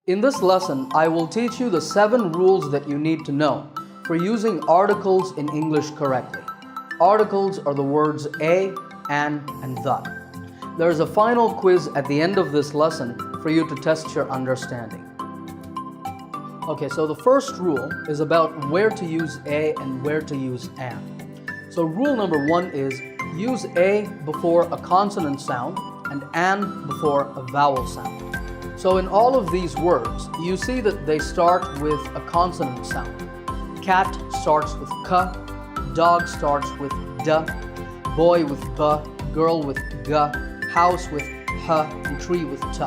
In this lesson, I will teach you the 7 rules that you need to know for using articles in English correctly. Articles are the words a, and the. There is a final quiz at the end of this lesson for you to test your understanding. Okay, so the first rule is about where to use a and where to use an. So rule number 1 is use a before a consonant sound and an before a vowel sound. So in all of these words, you see that they start with a consonant sound. Cat starts with k, dog starts with d, boy with b, girl with g, house with h, and tree with t.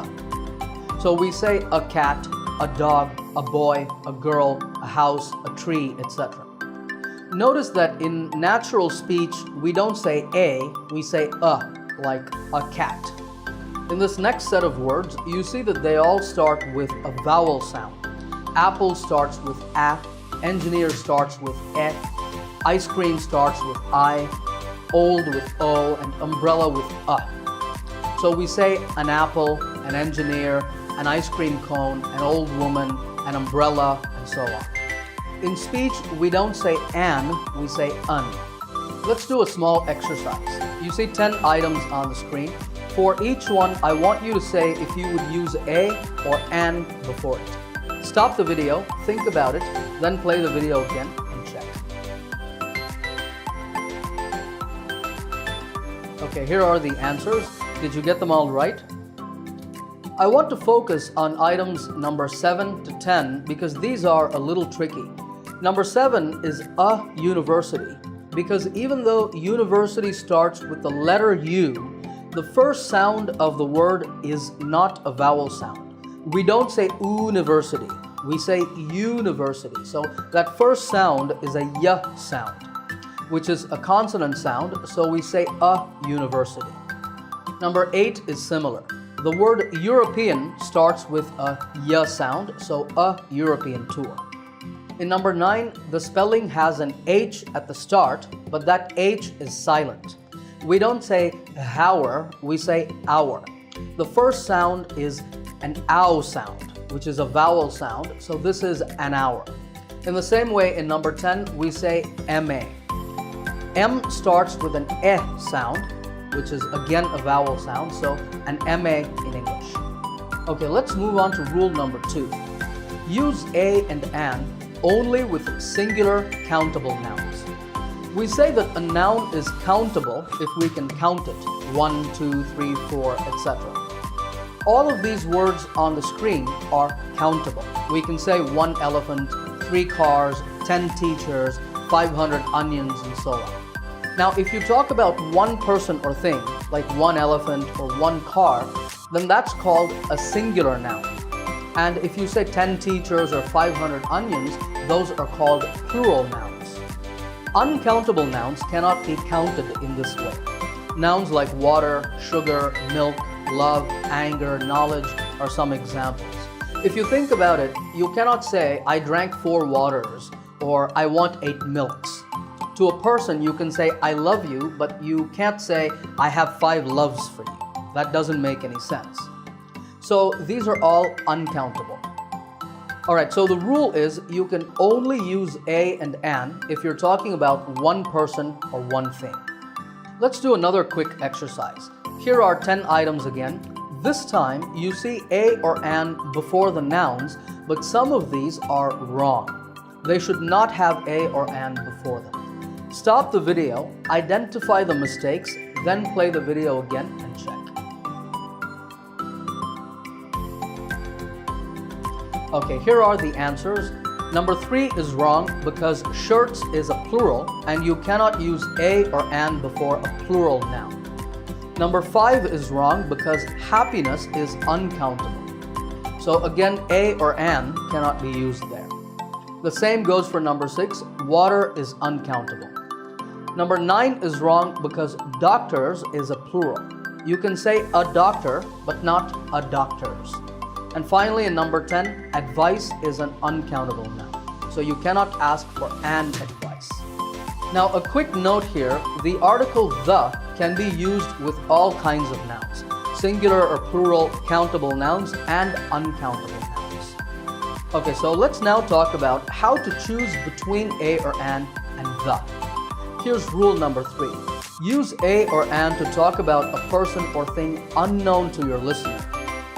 So we say a cat, a dog, a boy, a girl, a house, a tree, etc. Notice that in natural speech, we don't say a, we say a, like a cat. In this next set of words, you see that they all start with a vowel sound. Apple starts with a, engineer starts with e, ice cream starts with I, old with o, and umbrella with a. So we say an apple, an engineer, an ice cream cone, an old woman, an umbrella, and so on. In speech, we don't say an, we say un. Let's do a small exercise. You see 10 items on the screen. For each one, I want you to say if you would use a or an before it. Stop the video, think about it, then play the video again and check. Okay, here are the answers. Did you get them all right? I want to focus on items number 7 to 10 because these are a little tricky. Number 7 is a university because even though university starts with the letter U, the first sound of the word is not a vowel sound. We don't say university, we say university. So that first sound is a y sound, which is a consonant sound, so we say a university. Number 8 is similar. The word European starts with a y sound, so a European tour. In number 9, the spelling has an H at the start, but that H is silent. We don't say hour, we say hour. The first sound is an ow sound, which is a vowel sound, so this is an hour. In the same way, in number 10, we say MA. M starts with an E sound, which is again a vowel sound, so an MA in English. Okay, let's move on to rule number 2. Use a and an only with singular countable nouns. We say that a noun is countable if we can count it, 1, 2, 3, 4, etc. All of these words on the screen are countable. We can say 1 elephant, 3 cars, 10 teachers, 500 onions, and so on. Now, if you talk about one person or thing, like 1 elephant or 1 car, then that's called a singular noun. And if you say 10 teachers or 500 onions, those are called plural nouns. Uncountable nouns cannot be counted in this way. Nouns like water, sugar, milk, love, anger, knowledge are some examples. If you think about it, you cannot say, I drank 4 waters, or I want 8 milks. To a person, you can say, I love you, but you can't say, I have 5 loves for you. That doesn't make any sense. So these are all uncountable. Alright, so the rule is you can only use a and an if you're talking about one person or one thing. Let's do another quick exercise. Here are 10 items again. This time you see a or an before the nouns, but some of these are wrong. They should not have a or an before them. Stop the video, identify the mistakes, then play the video again and check. Okay, here are the answers. Number 3 is wrong because shirts is a plural and you cannot use a or an before a plural noun. Number 5 is wrong because happiness is uncountable. So again, a or an cannot be used there. The same goes for number 6, water is uncountable. Number 9 is wrong because doctors is a plural. You can say a doctor, but not a doctors. And finally, in number 10, advice is an uncountable noun. So you cannot ask for an advice. Now, a quick note here, the article the can be used with all kinds of nouns, singular or plural countable nouns and uncountable nouns. Okay, so let's now talk about how to choose between a or an and the. Here's rule number 3. Use a or an to talk about a person or thing unknown to your listener,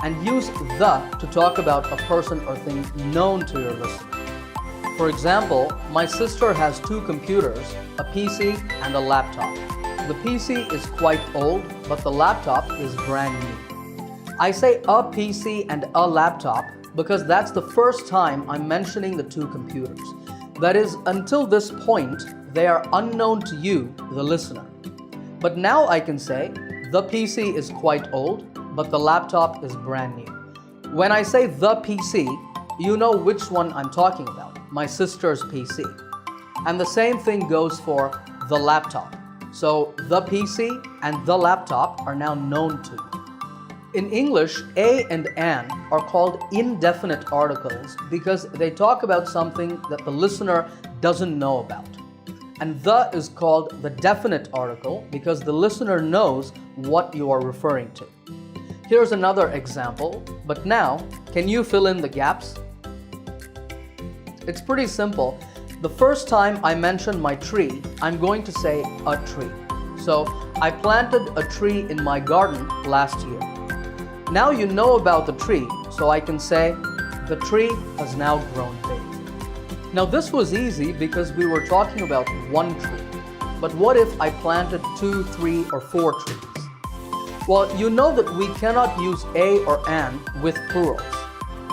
and use the to talk about a person or thing known to your listener. For example, my sister has 2 computers, a PC and a laptop. The PC is quite old, but the laptop is brand new. I say a PC and a laptop because that's the first time I'm mentioning the 2 computers. That is, until this point, they are unknown to you, the listener. But now I can say, the PC is quite old, but the laptop is brand new. When I say the PC, you know which one I'm talking about, my sister's PC. And the same thing goes for the laptop. So the PC and the laptop are now known to you. In English, a and an are called indefinite articles because they talk about something that the listener doesn't know about. And the is called the definite article because the listener knows what you are referring to. Here's another example, but now, can you fill in the gaps? It's pretty simple. The first time I mention my tree, I'm going to say a tree. So, I planted a tree in my garden last year. Now you know about the tree, so I can say, the tree has now grown big. Now this was easy because we were talking about one tree. But what if I planted 2, 3, or 4 trees? Well, you know that we cannot use a or an with plurals.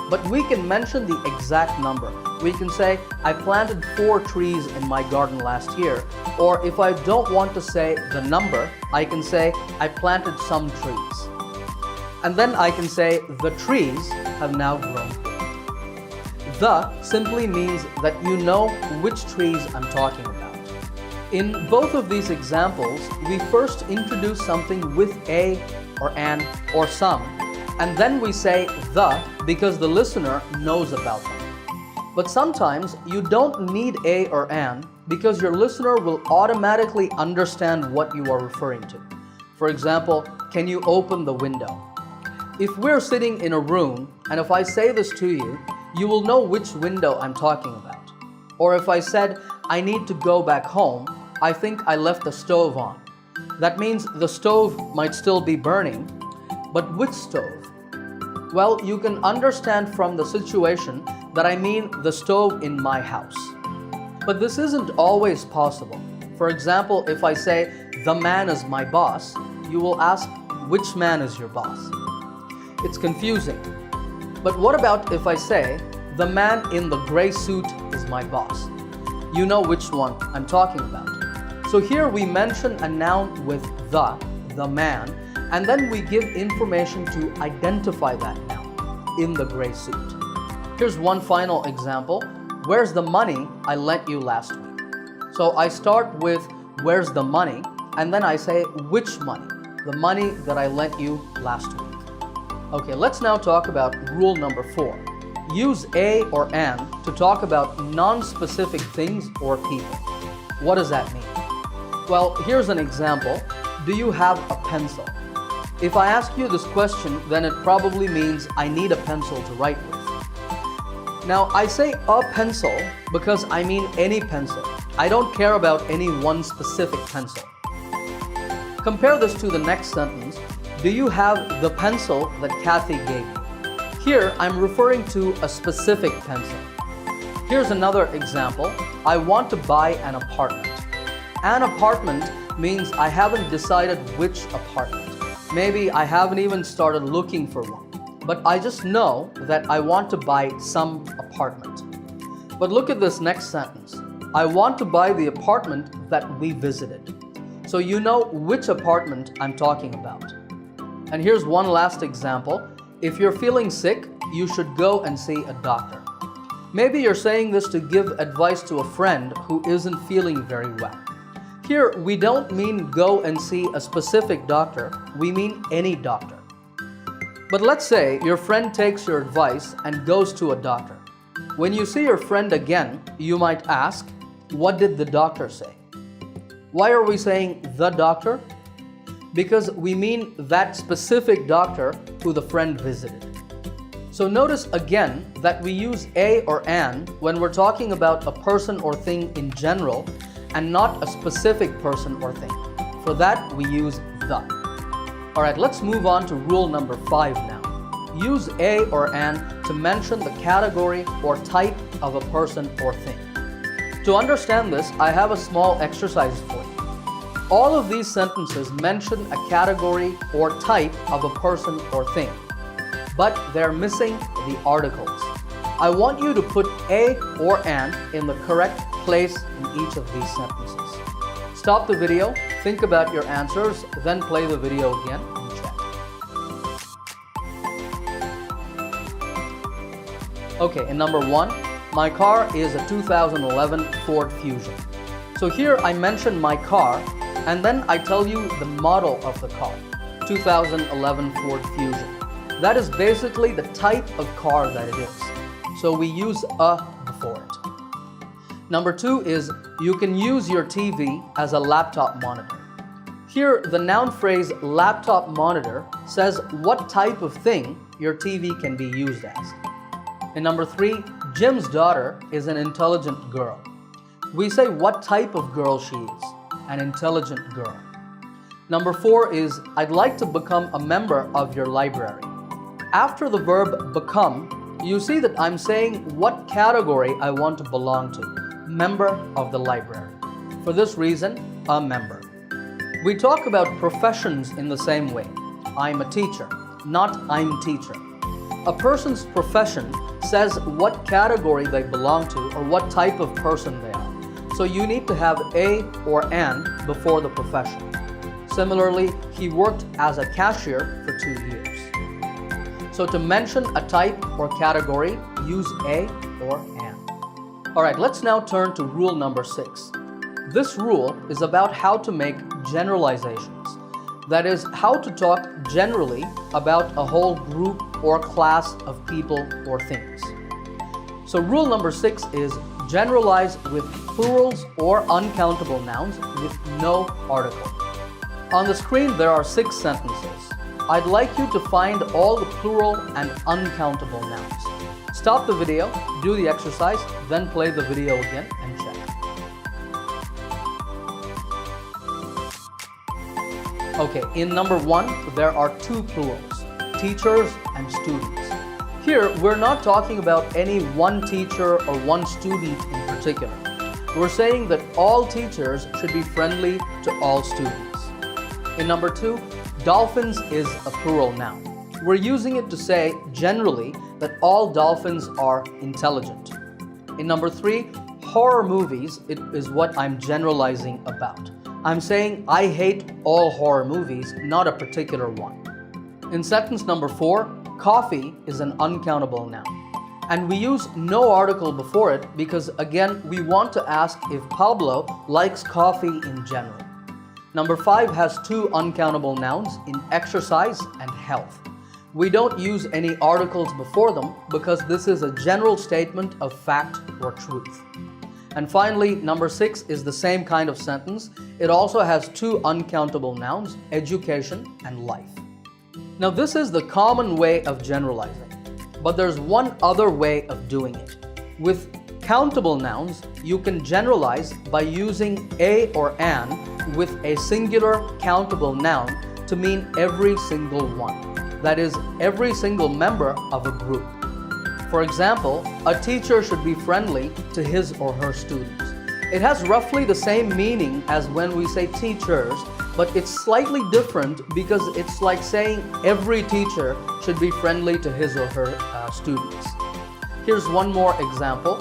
But we can mention the exact number. We can say, I planted 4 trees in my garden last year. Or if I don't want to say the number, I can say, I planted some trees. And then I can say, the trees have now grown big. The simply means that you know which trees I'm talking about. In both of these examples, we first introduce something with a or an or some, and then we say the because the listener knows about them. But sometimes you don't need a or an because your listener will automatically understand what you are referring to. For example, can you open the window? If we're sitting in a room and if I say this to you, you will know which window I'm talking about. Or if I said, I need to go back home, I think I left the stove on. That means the stove might still be burning, but which stove? Well, you can understand from the situation that I mean the stove in my house. But this isn't always possible. For example, if I say, the man is my boss, you will ask, which man is your boss? It's confusing. But what about if I say, the man in the gray suit is my boss? You know which one I'm talking about. So here we mention a noun with the man, and then we give information to identify that noun, in the gray suit. Here's one final example. Where's the money I lent you last week? So I start with, where's the money? And then I say, which money? The money that I lent you last week. Okay, let's now talk about rule number 4. Use a or an to talk about non-specific things or people. What does that mean? Well, here's an example. Do you have a pencil? If I ask you this question, then it probably means I need a pencil to write with. Now, I say a pencil because I mean any pencil. I don't care about any one specific pencil. Compare this to the next sentence. Do you have the pencil that Kathy gave you? Here, I'm referring to a specific pencil. Here's another example. I want to buy an apartment. An apartment means I haven't decided which apartment. Maybe I haven't even started looking for one. But I just know that I want to buy some apartment. But look at this next sentence. I want to buy the apartment that we visited. So you know which apartment I'm talking about. And here's one last example. If you're feeling sick, you should go and see a doctor. Maybe you're saying this to give advice to a friend who isn't feeling very well. Here, we don't mean go and see a specific doctor, we mean any doctor. But let's say your friend takes your advice and goes to a doctor. When you see your friend again, you might ask, what did the doctor say? Why are we saying the doctor? Because we mean that specific doctor who the friend visited. So notice again that we use a or an when we're talking about a person or thing in general and not a specific person or thing. For that, we use the. Alright, let's move on to rule number 5 now. Use a or an to mention the category or type of a person or thing. To understand this, I have a small exercise for you. All of these sentences mention a category or type of a person or thing, but they're missing the articles. I want you to put a or an in the correct place in each of these sentences. Stop the video, think about your answers, then play the video again and check. Okay, in number 1, my car is a 2011 Ford Fusion. So here I mention my car and then I tell you the model of the car, 2011 Ford Fusion. That is basically the type of car that it is. So we use a before it. Number 2 is you can use your TV as a laptop monitor. Here the noun phrase laptop monitor says what type of thing your TV can be used as. In number 3, Jim's daughter is an intelligent girl. We say what type of girl she is, an intelligent girl. Number 4 is I'd like to become a member of your library. After the verb become, you see that I'm saying what category I want to belong to, member of the library. For this reason, a member. We talk about professions in the same way. I'm a teacher, not I'm teacher. A person's profession says what category they belong to or what type of person they are. So you need to have a or an before the profession. Similarly, he worked as a cashier for 2 years. So to mention a type or category, use a or an. Alright, let's now turn to rule number 6. This rule is about how to make generalizations. That is, how to talk generally about a whole group or class of people or things. So rule number 6 is generalize with plurals or uncountable nouns with no article. On the screen there are 6 sentences. I'd like you to find all the plural and uncountable nouns. Stop the video, do the exercise, then play the video again and check. Okay, in number 1, there are 2 plurals, teachers and students. Here, we're not talking about any one teacher or one student in particular. We're saying that all teachers should be friendly to all students. In number 2, dolphins is a plural noun. We're using it to say generally that all dolphins are intelligent. In number 3, horror movies is what I'm generalizing about. I'm saying I hate all horror movies, not a particular one. In sentence number 4, coffee is an uncountable noun. And we use no article before it because, again, we want to ask if Pablo likes coffee in general. Number 5 has 2 uncountable nouns in exercise and health. We don't use any articles before them because this is a general statement of fact or truth. And finally, number 6 is the same kind of sentence. It also has 2 uncountable nouns, education and life. Now this is the common way of generalizing, but there's one other way of doing it. With countable nouns, you can generalize by using a or an with a singular countable noun to mean every single one. That is, every single member of a group. For example, a teacher should be friendly to his or her students. It has roughly the same meaning as when we say teachers, but it's slightly different because it's like saying every teacher should be friendly to his or her students. Here's one more example.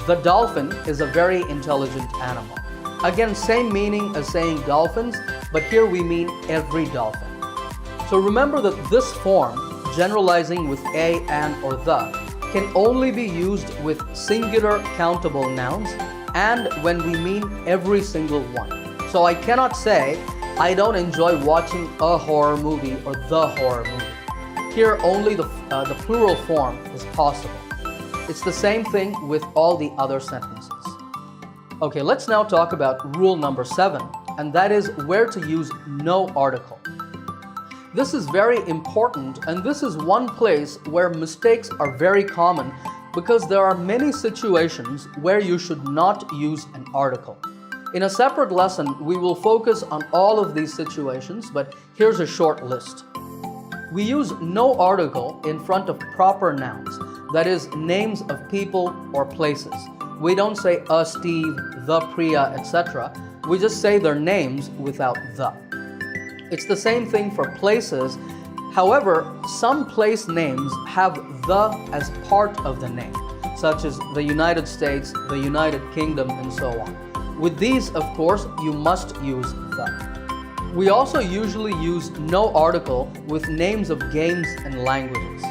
The dolphin is a very intelligent animal. Again, same meaning as saying dolphins, but here we mean every dolphin. So remember that this form, generalizing with a, an, or the, can only be used with singular countable nouns and when we mean every single one. So I cannot say, I don't enjoy watching a horror movie or the horror movie. Here only the plural form is possible. It's the same thing with all the other sentences. Okay, let's now talk about rule number 7, and that is where to use no article. This is very important, and this is one place where mistakes are very common because there are many situations where you should not use an article. In a separate lesson, we will focus on all of these situations, but here's a short list. We use no article in front of proper nouns, that is, names of people or places. We don't say a Steve, the Priya, etc. We just say their names without the. It's the same thing for places. However, some place names have the as part of the name, such as the United States, the United Kingdom, and so on. With these, of course, you must use the. We also usually use no article with names of games and languages.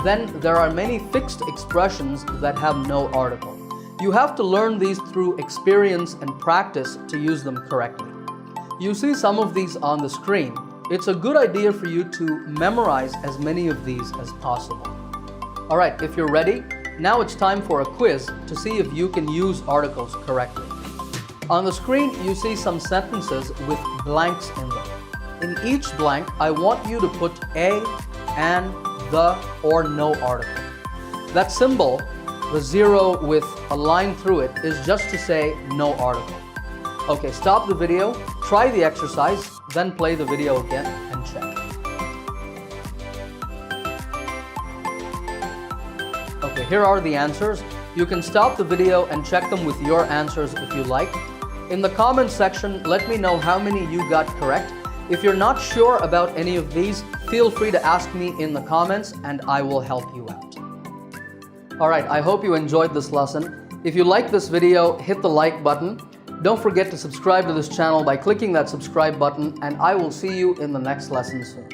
Then there are many fixed expressions that have no article. You have to learn these through experience and practice to use them correctly. You see some of these on the screen. It's a good idea for you to memorize as many of these as possible. Alright, if you're ready, now it's time for a quiz to see if you can use articles correctly. On the screen, you see some sentences with blanks in them. In each blank, I want you to put a, an, the, or no article. That symbol, the zero with a line through it, is just to say no article. Okay, stop the video, try the exercise, then play the video again and check. Okay, here are the answers. You can stop the video and check them with your answers if you like. In the comments section, let me know how many you got correct. If you're not sure about any of these, feel free to ask me in the comments and I will help you out. Alright, I hope you enjoyed this lesson. If you like this video, hit the like button. Don't forget to subscribe to this channel by clicking that subscribe button, and I will see you in the next lesson soon.